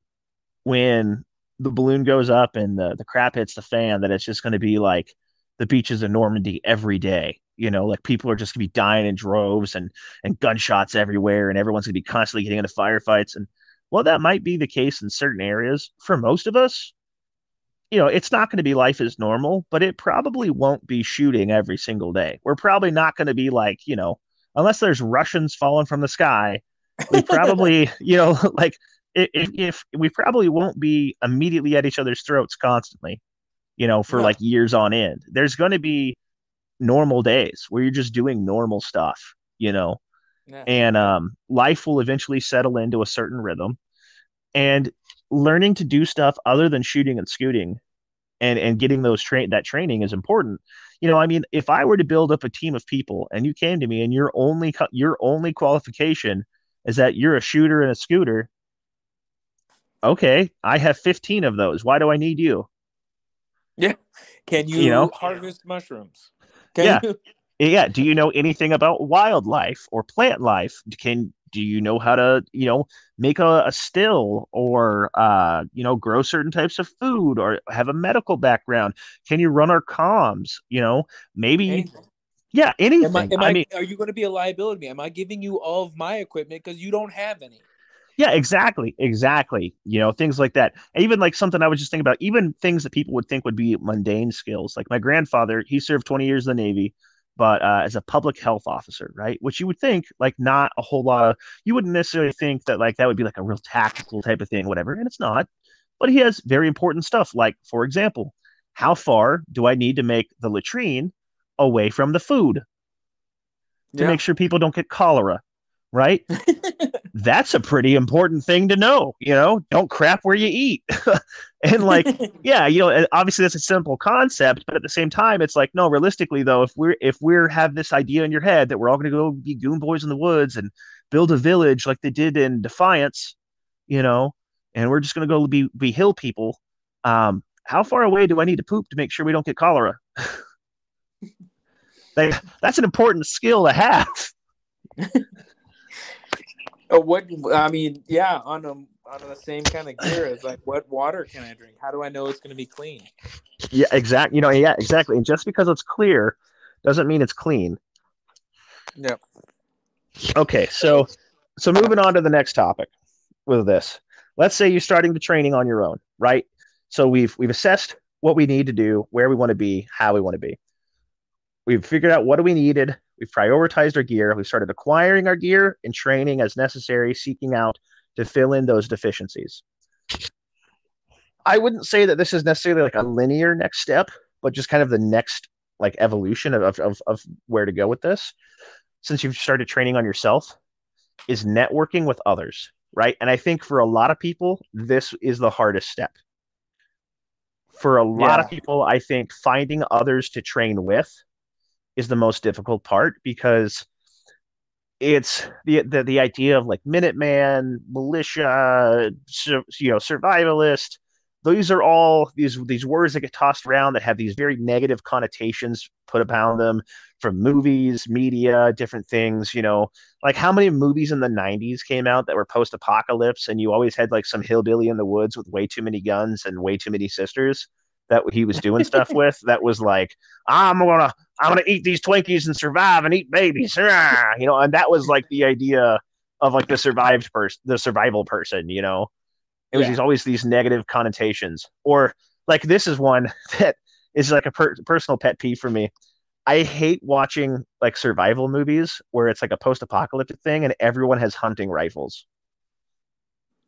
when the balloon goes up and the crap hits the fan, that it's just going to be like the beaches of Normandy every day. Like people are just going to be dying in droves and gunshots everywhere, and everyone's going to be constantly getting into firefights. And well, that might be the case in certain areas. For most of us, it's not going to be life as normal, but it probably won't be shooting every single day. We're probably not going to be like, unless there's Russians falling from the sky, we probably, like if we probably won't be immediately at each other's throats constantly, for No. like years on end. There's going to be normal days where you're just doing normal stuff. Yeah. And Yeah. life will eventually settle into a certain rhythm. And learning to do stuff other than shooting and scooting and getting that training is important. I mean, if I were to build up a team of people and you came to me and your only qualification is that you're a shooter and a scooter, okay, I have 15 of those. Why do I need you? Yeah. Can You you know, harvest mushrooms? Can yeah, you? yeah. Do you know anything about wildlife or plant life? Do you know how to make a still or grow certain types of food or have a medical background? Can you run our comms? Maybe. Anything. Yeah, Am I? anything. Am I I? mean, Are you going to be a liability to me? Am I giving you all of my equipment because you don't have any? yeah, exactly. Things like that. Even like something I was just thinking about, even things that people would think would be mundane skills. Like my grandfather, he served 20 years in the Navy, but as a public health officer, right? Which you would think like not a whole lot of, you wouldn't necessarily think that like that would be like a real tactical type of thing, whatever. And it's not. But he has very important stuff. Like, for example, how far do I need to make the latrine away from the food to Yeah. make sure people don't get cholera, right? That's a pretty important thing to know. Don't crap where you eat. And like, yeah, obviously that's a simple concept, but at the same time, it's like, no, realistically though, if we're have this idea in your head that we're all going to go be goon boys in the woods and build a village like they did in Defiance, you know, and we're just going to go be hill people. How far away do I need to poop to make sure we don't get cholera? That's an important skill to have. What I mean, yeah, on the same kind of gear as like, what water can I drink? How do I know it's going to be clean? Yeah, exactly. You know, yeah, exactly. And just because it's clear doesn't mean it's clean. Yep. Okay, so moving on to the next topic with this. Let's say you're starting the training on your own, right? So we've assessed what we need to do, where we want to be, how we want to be. We've figured out what we needed. We've prioritized our gear. We've started acquiring our gear and training as necessary, seeking out to fill in those deficiencies. I wouldn't say that this is necessarily like a linear next step, but just kind of the next like evolution of where to go with this. Since you've started training on yourself, is networking with others, right? And I think for a lot of people, this is the hardest step. For a lot of Yeah. people, I think finding others to train with is the most difficult part because it's the idea of like Minuteman, militia, survivalist. These are all these words that get tossed around that have these very negative connotations put upon them from movies, media, different things. Like how many movies in the '90s came out that were post-apocalypse, and you always had like some hillbilly in the woods with way too many guns and way too many sisters that he was doing stuff with. That was like, I'm gonna eat these Twinkies and survive and eat babies, and that was like the idea of like the survival person. It was Yeah. always these negative connotations. Or like this is one that is like a personal pet peeve for me. I hate watching like survival movies where it's like a post-apocalyptic thing and everyone has hunting rifles.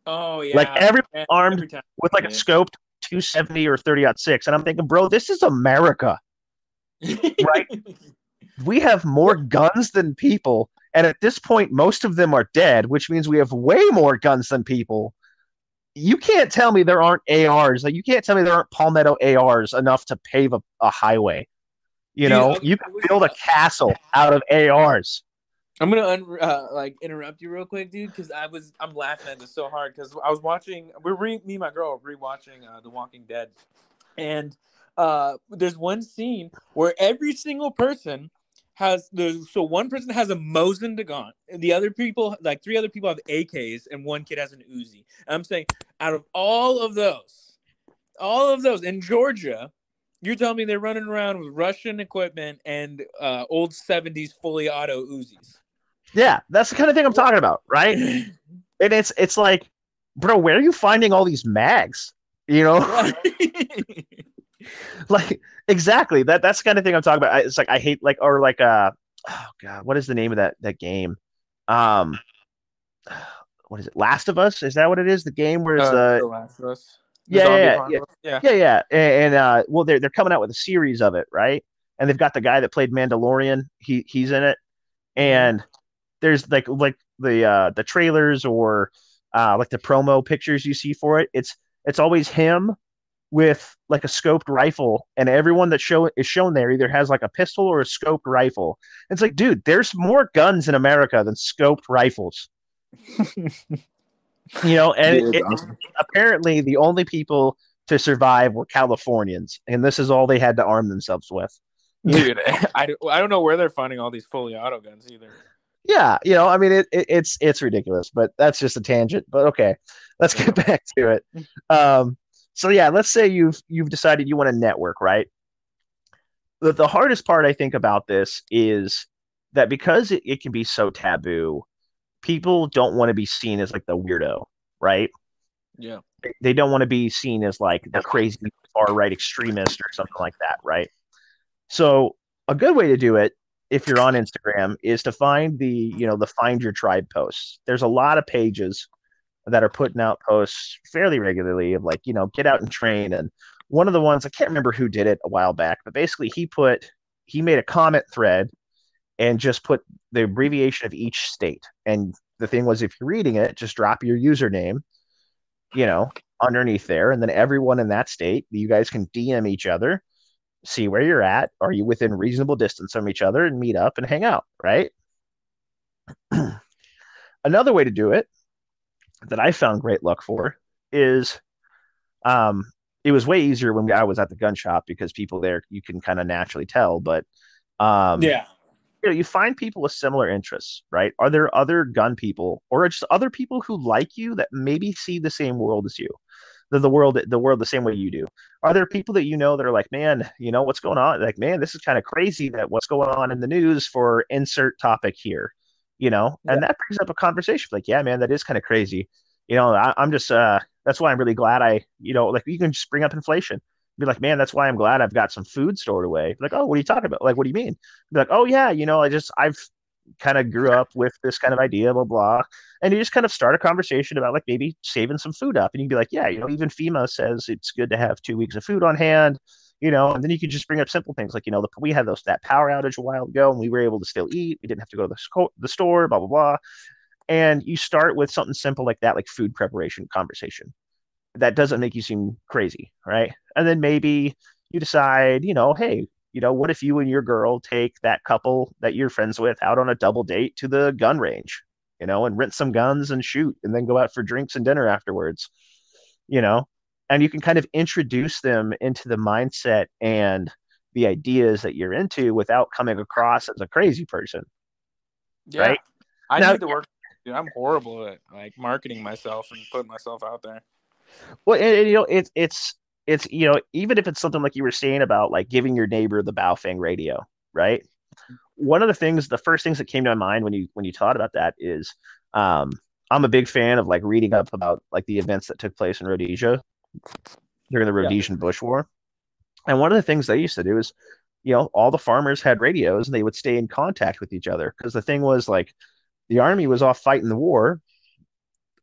Oh Like yeah. everyone armed Every time. with like a scoped 270 or 30-06, and I'm thinking, bro, this is America, right? We have more guns than people, and at this point, most of them are dead, which means we have way more guns than people. You can't tell me there aren't ARs. Like you can't tell me there aren't Palmetto ARs enough to pave a highway. Dude, You can build a castle out of ARs. I'm gonna like interrupt you real quick, dude, because I'm laughing at this so hard because I was watching. Me and my girl were rewatching The Walking Dead, and there's one scene where every single person so one person has a Mosin Nagant, and the other people, like three other people, have AKs, and one kid has an Uzi. And I'm saying, out of all of those in Georgia, you're telling me they're running around with Russian equipment and old '70s fully auto Uzis. Yeah, that's the kind of thing I'm talking about, right? And it's like, bro, where are you finding all these mags? Like exactly that's the kind of thing I'm talking about. It's like I hate like or like oh god, what is the name of that game? Um, what is it? Last of Us? Is that what it is? The game where it's The Last of Us, the yeah, zombie yeah, yeah, apocalypse. Yeah. yeah, yeah. And well, they're coming out with a series of it, right? And they've got the guy that played Mandalorian. He's in it, Mm-hmm. and there's like the trailers or like the promo pictures you see for it. It's always him with like a scoped rifle, and everyone that is shown there either has like a pistol or a scoped rifle. It's like, dude, there's more guns in America than scoped rifles. And Awesome. apparently the only people to survive were Californians, and this is all they had to arm themselves with. Dude, I don't know where they're finding all these fully auto guns either. Yeah, I mean, it's ridiculous, but that's just a tangent. But okay, let's get back to it. So yeah, let's say you've decided you want to network, right? The hardest part I think about this is that because it can be so taboo, people don't want to be seen as like the weirdo, right? Yeah. They don't want to be seen as like the crazy far right extremist or something like that, right? So a good way to do it, if you're on Instagram, is to find the find your tribe posts. There's a lot of pages that are putting out posts fairly regularly of like, get out and train. And one of the ones, I can't remember who did it a while back, but basically he made a comment thread and just put the abbreviation of each state. And the thing was, if you're reading it, just drop your username, underneath there. And then everyone in that state, you guys can DM each other, see where you're at. Are you within reasonable distance from each other, and meet up and hang out, right? Another way to do it that I found great luck for is it was way easier when I was at the gun shop because people there you can kind of naturally tell, but Um, Yeah. you find people with similar interests, right? Are there other gun people or just other people who like you that maybe see the same world as you? The world the same way you do. Are there people that you know that are like, man, what's going on? Like, man, this is kind of crazy that what's going on in the news for insert topic here, Yeah. and that brings up a conversation. Like, yeah, man, that is kind of crazy. I'm just that's why I'm really glad like you can just bring up inflation. Be like, man, that's why I'm glad I've got some food stored away. Like, oh, what are you talking about? Like, what do you mean? Be like, oh yeah, I've kind of grew up with this kind of idea, blah blah. And you just kind of start a conversation about like maybe saving some food up. And you'd be like, yeah, even FEMA says it's good to have 2 weeks of food on hand, and then you could just bring up simple things like, we had that power outage a while ago and we were able to still eat. We didn't have to go to the store, blah, blah, blah. And you start with something simple like that, like food preparation conversation. That doesn't make you seem crazy, right? And then maybe you decide, hey, what if you and your girl take that couple that you're friends with out on a double date to the gun range, and rent some guns and shoot, and then go out for drinks and dinner afterwards, you know? And you can kind of introduce them into the mindset and the ideas that you're into without coming across as a crazy person, Yeah. right? I Now, need to work. Dude, I'm horrible at like marketing myself and putting myself out there. well, it's even if it's something like you were saying about like giving your neighbor the Baofeng radio, right? One of the first things that came to my mind when you thought about that is, um, I'm a big fan of like reading up about like the events that took place in Rhodesia during the Yeah. Rhodesian Bush War. And one of the things they used to do is, all the farmers had radios and they would stay in contact with each other because the thing was like the army was off fighting the war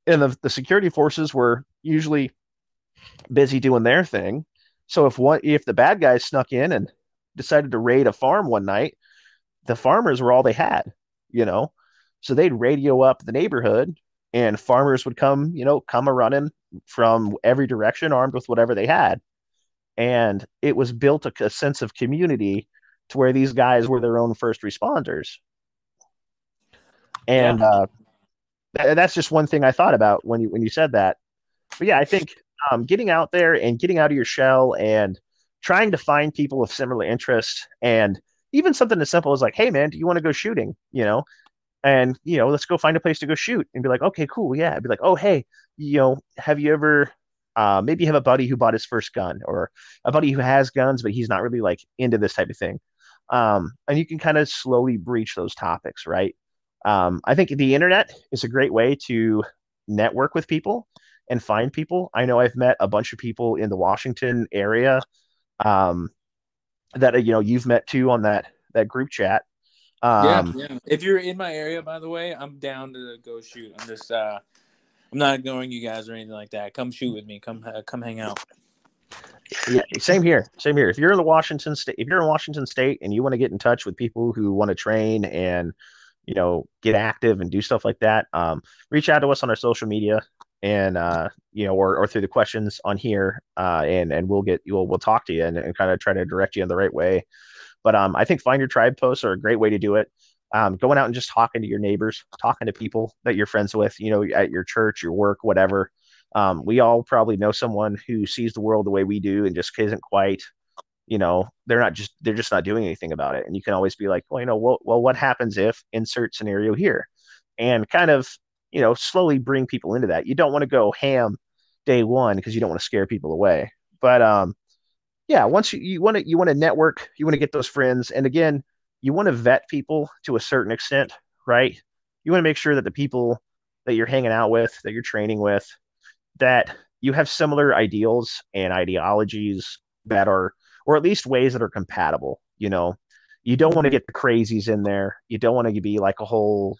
and the security forces were usually busy doing their thing. So if the bad guys snuck in and decided to raid a farm one night, the farmers were all they had, you know. So they'd radio up the neighborhood and farmers would come a running from every direction armed with whatever they had. And it was built a sense of community to where these guys were their own first responders. Yeah. And that's just one thing I thought about when you said that. But yeah, I think getting out there and getting out of your shell and trying to find people with similar interests and even something as simple as like, hey man, do you want to go shooting? And let's go find a place to go shoot and be like, okay, cool, yeah. I'd be like, oh hey, have you ever maybe you have a buddy who bought his first gun or a buddy who has guns, but he's not really like into this type of thing. And you can kind of slowly breach those topics, right? I think the internet is a great way to network with people and find people. I know I've met a bunch of people in the Washington area um, that you've met too on that group chat. Yeah. Um, Yeah. If you're in my area, by the way, I'm down to go shoot. I'm not ignoring you guys or anything like that. Come shoot with me. Come hang out. yeah, same here. Same here. If you're in Washington State and you want to get in touch with people who want to train and get active and do stuff like that, reach out to us on our social media and or through the questions on here, and we'll talk to you and kind of try to direct you in the right way. But I think find your tribe posts are a great way to do it. Going out and just talking to your neighbors, talking to people that you're friends with, at your church, your work, whatever. We all probably know someone who sees the world the way we do and just isn't quite, they're just not doing anything about it. And you can always be like, well, what happens if insert scenario here, and kind of, slowly bring people into that. You don't want to go ham day one because you don't want to scare people away. But yeah, once you want to network, you want to get those friends, and again, you want to vet people to a certain extent, right? You want to make sure that the people that you're hanging out with, that you're training with, that you have similar ideals and ideologies that are, or at least ways that are compatible. You don't want to get the crazies in there. You don't want to be like a whole,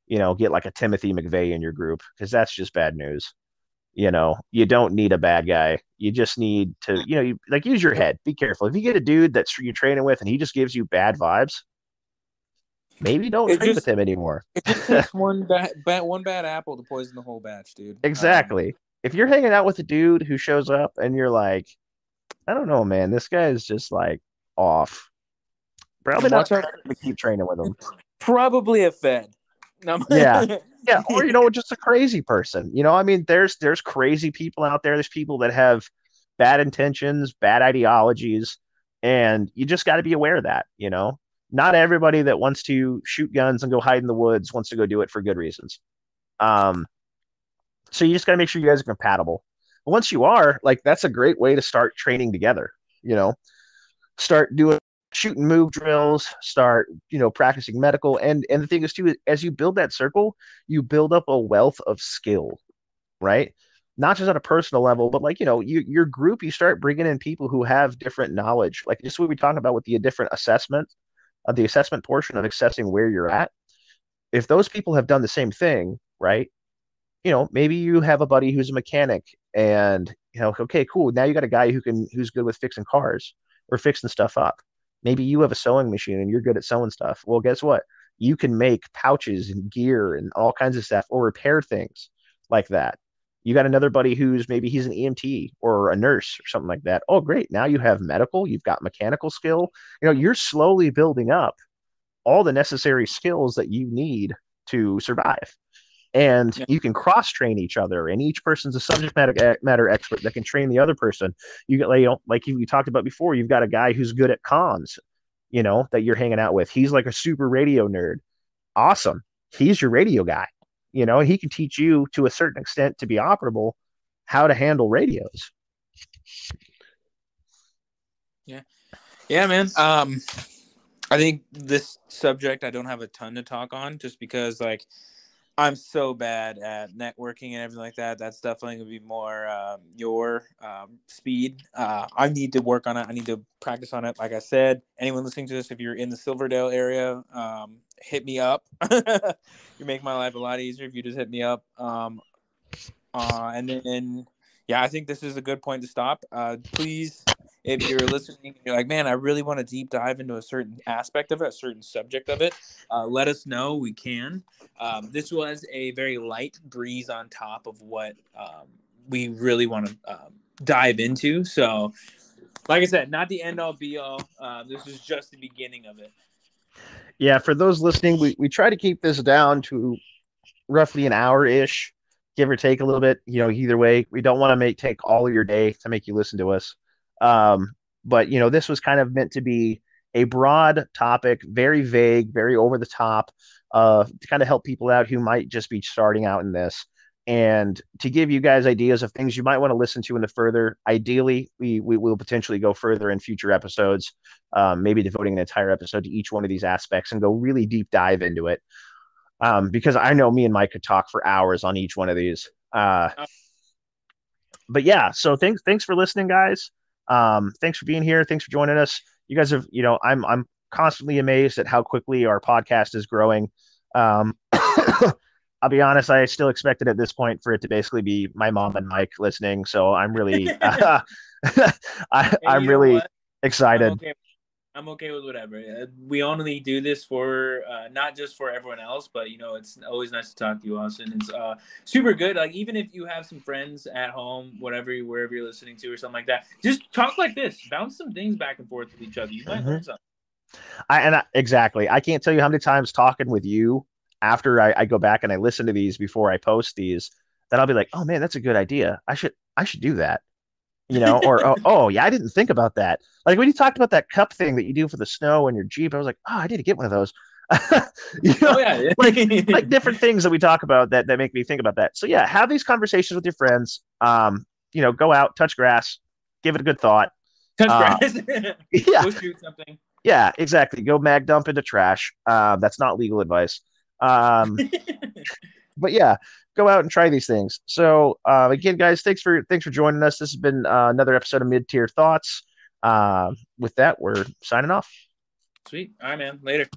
get like a Timothy McVeigh in your group because that's just bad news. You don't need a bad guy. You just need to, like use your head. Be careful. If you get a dude that's you're training with and he just gives you bad vibes, maybe don't It train with just him anymore. it just takes one bad apple to poison the whole batch, dude. Exactly. If you're hanging out with a dude who shows up and you're like, I don't know, man, this guy is just like off. Probably not Watch out. to keep training with him. Probably a Fed. No. Yeah. Yeah. Or, just a crazy person. I mean, there's crazy people out there. There's people that have bad intentions, bad ideologies, and you just got to be aware of that. not everybody that wants to shoot guns and go hide in the woods wants to go do it for good reasons. Um, so you just got to make sure you guys are compatible. Once you are, like, that's a great way to start training together. You know, start doing shoot and move drills, start, practicing medical. And the thing is too, as you build that circle, you build up a wealth of skill, right? Not just on a personal level, but like, your group, you start bringing in people who have different knowledge, like just what we talked about with the different assessment, the assessment portion of assessing where you're at. If those people have done the same thing, right? Maybe you have a buddy who's a mechanic, and okay, cool. Now you got a guy who's good with fixing cars or fixing stuff up. Maybe you have a sewing machine and you're good at sewing stuff. Well, guess what? You can make pouches and gear and all kinds of stuff, or repair things like that. You got another buddy who's maybe he's an EMT or a nurse or something like that. Oh, great. Now you have medical, you've got mechanical skill. You're slowly building up all the necessary skills that you need to survive. And Yeah. you can cross train each other, and each person's a subject matter expert that can train the other person. You get, like you talked about before, you've got a guy who's good at comms, that you're hanging out with. He's like a super radio nerd. Awesome. He's your radio guy. He can teach you to a certain extent to be operable how to handle radios. Yeah. Yeah, man. I think this subject I don't have a ton to talk on, just because like I'm so bad at networking and everything like that. That's definitely going to be more your speed. I need to work on it. I need to practice on it. Like I said, anyone listening to this, if you're in the Silverdale area, hit me up. You make my life a lot easier if you just hit me up. And then, yeah, I think this is a good point to stop. Please, if you're listening, you're like, man, I really want to deep dive into a certain aspect of it, a certain subject of it, let us know. We can. This was a very light breeze on top of what we really want to dive into. So, like I said, not the end all be all. This is just the beginning of it. Yeah, for those listening, we try to keep this down to roughly an hour ish, give or take a little bit. Either way, we don't want to take all of your day to make you listen to us. But this was kind of meant to be a broad topic, very vague, very over the top, to kind of help people out who might just be starting out in this, and to give you guys ideas of things you might want to listen to in the further. Ideally, we will potentially go further in future episodes, maybe devoting an entire episode to each one of these aspects and go really deep dive into it. Because I know me and Mike could talk for hours on each one of these. But yeah, so thanks for listening, guys. Thanks for being here. Thanks for joining us. You guys have, I'm constantly amazed at how quickly our podcast is growing. I'll be honest, I still expected at this point for it to basically be my mom and Mike listening. So I'm really, I'm really excited. I'm okay with whatever. We only do this for not just for everyone else, but it's always nice to talk to you, Austin. It's super good. Like, even if you have some friends at home, wherever you're listening to or something like that, just talk like this, bounce some things back and forth with each other. You might learn something. Exactly. I can't tell you how many times talking with you after I go back and I listen to these before I post these, that I'll be like, oh man, that's a good idea. I should do that. Or oh yeah, I didn't think about that. Like when you talked about that cup thing that you do for the snow in your Jeep, I was like, oh, I need to get one of those. Oh yeah, like different things that we talk about that make me think about that. So yeah, have these conversations with your friends. Go out, touch grass, give it a good thought. Touch grass. Yeah. Go shoot something. Yeah, exactly. Go mag dump into trash. That's not legal advice. But yeah, go out and try these things. So again, guys, thanks for joining us. This has been another episode of Mid-Tier Thoughts. With that, we're signing off. Sweet. All right, man. Later.